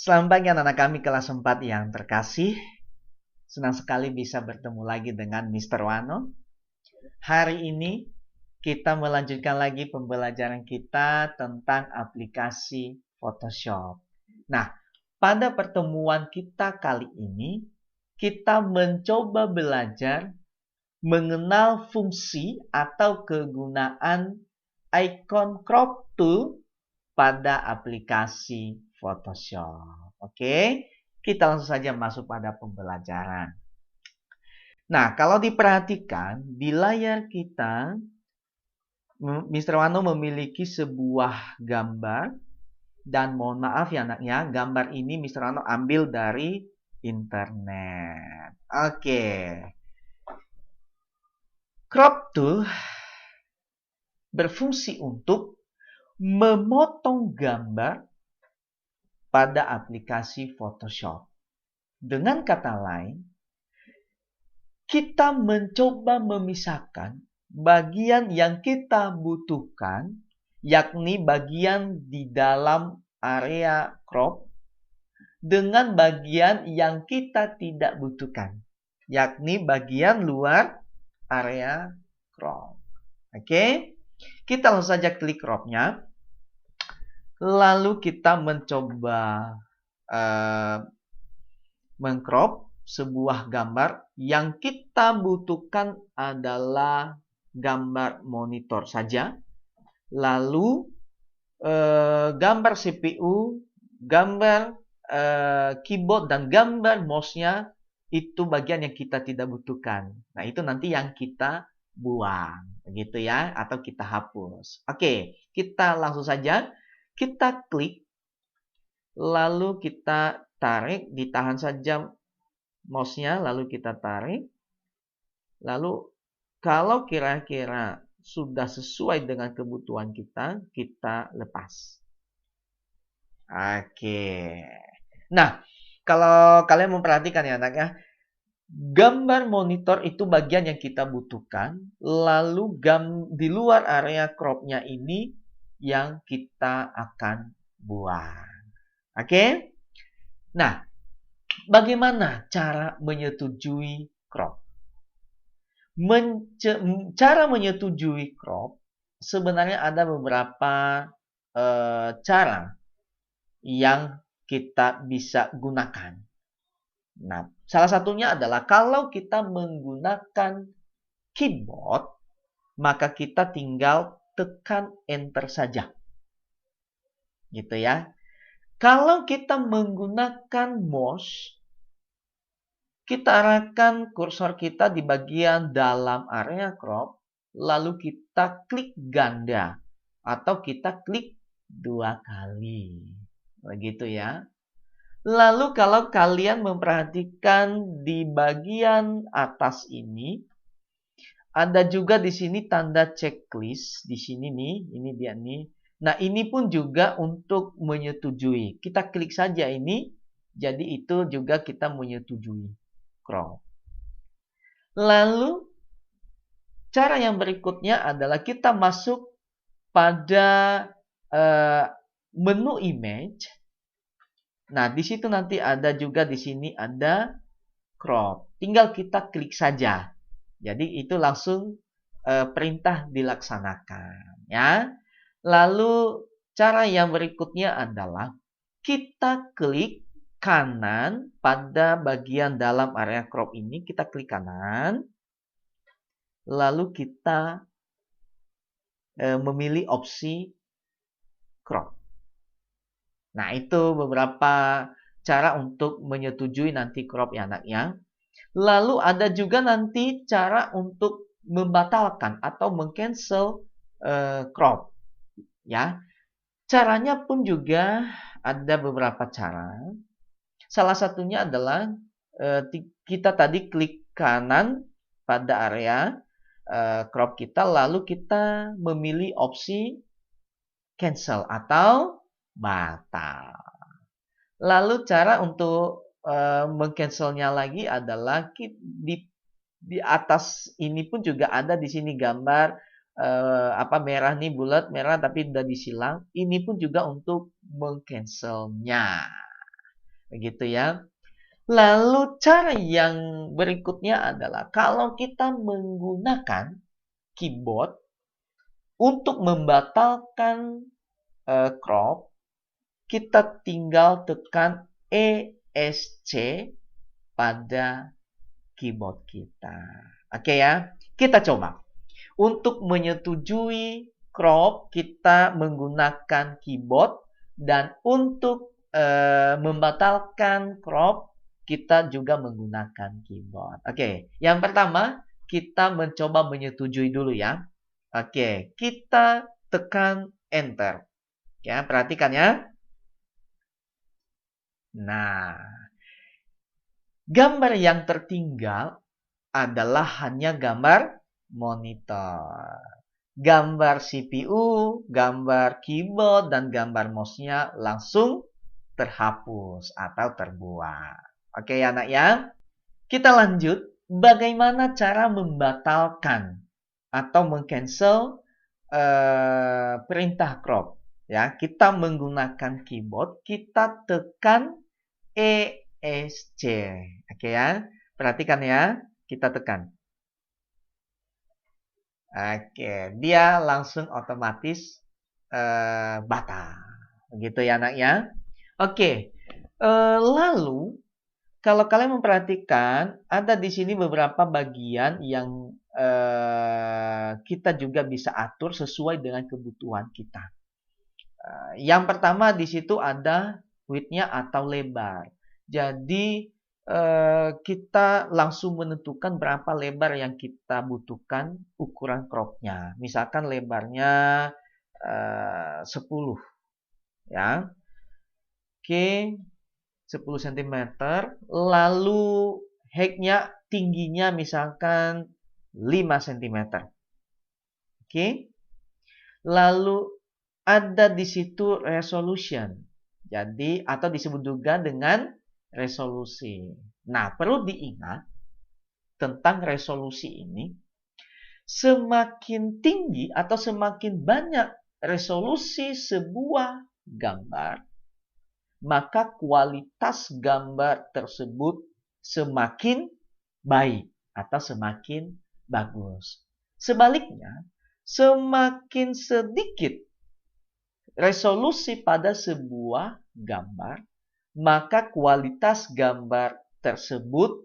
Selamat pagi anak-anak kami kelas 4 yang terkasih. Senang sekali bisa bertemu lagi dengan Mr. Wano. Hari ini kita melanjutkan lagi pembelajaran kita tentang aplikasi Photoshop. Nah, pada pertemuan kita kali ini, kita mencoba belajar mengenal fungsi atau kegunaan icon crop tool pada aplikasi Photoshop. Oke, kita langsung saja masuk pada pembelajaran. Nah, kalau diperhatikan di layar kita, Mr. Wano memiliki sebuah gambar. Dan mohon maaf ya anaknya, gambar ini Mr. Wano ambil dari internet. Oke. Crop tool berfungsi untuk memotong gambar pada aplikasi Photoshop. Dengan kata lain, kita mencoba memisahkan bagian yang kita butuhkan, yakni bagian di dalam area crop, dengan bagian yang kita tidak butuhkan, yakni bagian luar area crop. Oke, kita langsung saja klik cropnya. Lalu kita mencoba mengcrop sebuah gambar yang kita butuhkan adalah gambar monitor saja. Lalu gambar CPU, gambar keyboard, dan gambar mouse-nya itu bagian yang kita tidak butuhkan. Nah, itu nanti yang kita buang, begitu ya, atau kita hapus. Oke, kita langsung saja. Kita klik, lalu kita tarik, ditahan saja mouse-nya, lalu kita tarik. Lalu kalau kira-kira sudah sesuai dengan kebutuhan kita, kita lepas. Oke. Nah, kalau kalian memperhatikan ya anak ya, gambar monitor itu bagian yang kita butuhkan, lalu di luar area crop-nya ini yang kita akan buang. Oke? Nah, bagaimana cara menyetujui crop? Cara menyetujui crop sebenarnya ada beberapa cara yang kita bisa gunakan. Nah, salah satunya adalah kalau kita menggunakan keyboard, maka kita tinggal tekan enter saja. Gitu ya. Kalau kita menggunakan mouse, kita arahkan kursor kita di bagian dalam area crop, lalu kita klik ganda atau kita klik 2 kali. Begitu ya. Lalu kalau kalian memperhatikan di bagian atas ini, ada juga di sini tanda checklist. Di sini nih, ini dia nih. Nah, ini pun juga untuk menyetujui. Kita klik saja ini, jadi itu juga kita menyetujui crop. Lalu, cara yang berikutnya adalah kita masuk pada menu image. Nah, di situ nanti ada juga di sini ada crop. Tinggal kita klik saja. Jadi itu langsung perintah dilaksanakan, ya. Lalu cara yang berikutnya adalah kita klik kanan pada bagian dalam area crop ini. Kita klik kanan. Lalu kita memilih opsi crop. Nah, itu beberapa cara untuk menyetujui nanti crop ya anak ya. Lalu ada juga nanti cara untuk membatalkan atau meng-cancel crop. Ya. Caranya pun juga ada beberapa cara. Salah satunya adalah kita tadi klik kanan pada area crop kita, lalu kita memilih opsi cancel atau batal. Lalu cara untuk meng-cancelnya lagi adalah di atas ini pun juga ada di sini gambar merah nih, bulat merah tapi udah disilang. Ini pun juga untuk meng-cancelnya. Begitu ya. Lalu cara yang berikutnya adalah kalau kita menggunakan keyboard untuk membatalkan crop, kita tinggal tekan ESC pada keyboard kita. Oke ya, kita coba. Untuk menyetujui crop, kita menggunakan keyboard. Dan untuk membatalkan crop, kita juga menggunakan keyboard. Oke, yang pertama, kita mencoba menyetujui dulu ya. Oke, kita tekan Enter. Ya, perhatikan ya. Nah, gambar yang tertinggal adalah hanya gambar monitor. Gambar CPU, gambar keyboard, dan gambar mouse-nya langsung terhapus atau terbuang. Oke ya anak ya. Kita lanjut. Bagaimana cara membatalkan atau meng-cancel perintah crop? Ya, kita menggunakan keyboard, kita tekan ESC. Oke ya. Perhatikan ya. Kita tekan. Oke, dia langsung otomatis batal. Begitu ya anak ya. Oke, lalu kalau kalian memperhatikan ada di sini beberapa bagian yang kita juga bisa atur sesuai dengan kebutuhan kita. Yang pertama di situ ada width-nya atau lebar. Jadi kita langsung menentukan berapa lebar yang kita butuhkan ukuran crop-nya. Misalkan lebarnya 10 ya. Oke, 10 cm. Lalu height-nya, tingginya misalkan 5 cm. Oke. Lalu ada di situ resolution. Jadi atau disebut juga dengan resolusi. Nah, perlu diingat tentang resolusi ini, semakin tinggi atau semakin banyak resolusi sebuah gambar, maka kualitas gambar tersebut semakin baik atau semakin bagus. Sebaliknya, semakin sedikit resolusi pada sebuah gambar, maka kualitas gambar tersebut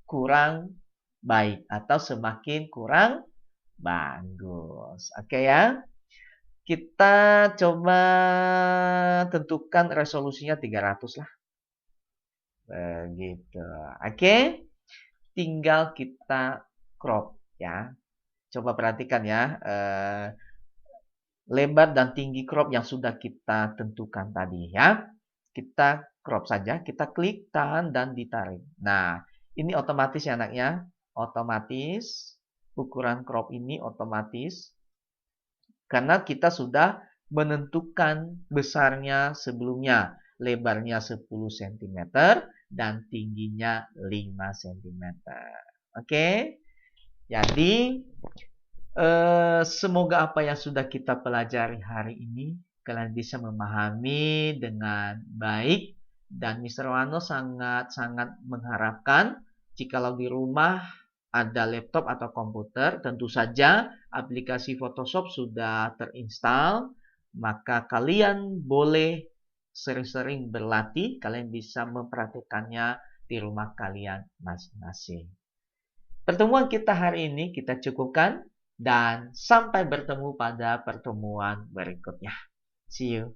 kurang baik atau semakin kurang bagus. Oke ya. Kita coba tentukan resolusinya 300 lah. Begitu. Oke. Tinggal kita crop ya. Coba perhatikan ya. Lebar dan tinggi crop yang sudah kita tentukan tadi ya. Kita crop saja, kita klik, tahan, dan ditarik. Nah, ini otomatis ya anaknya. Otomatis. Ukuran crop ini otomatis. Karena kita sudah menentukan besarnya sebelumnya. Lebarnya 10 cm dan tingginya 5 cm. Oke. Jadi, semoga apa yang sudah kita pelajari hari ini kalian bisa memahami dengan baik, dan Mr. Wano sangat-sangat mengharapkan jikalau di rumah ada laptop atau komputer, tentu saja aplikasi Photoshop sudah terinstall, maka kalian boleh sering-sering berlatih, kalian bisa mempraktikkannya di rumah kalian masing-masing. Pertemuan kita hari ini kita cukupkan, dan sampai bertemu pada pertemuan berikutnya. See you.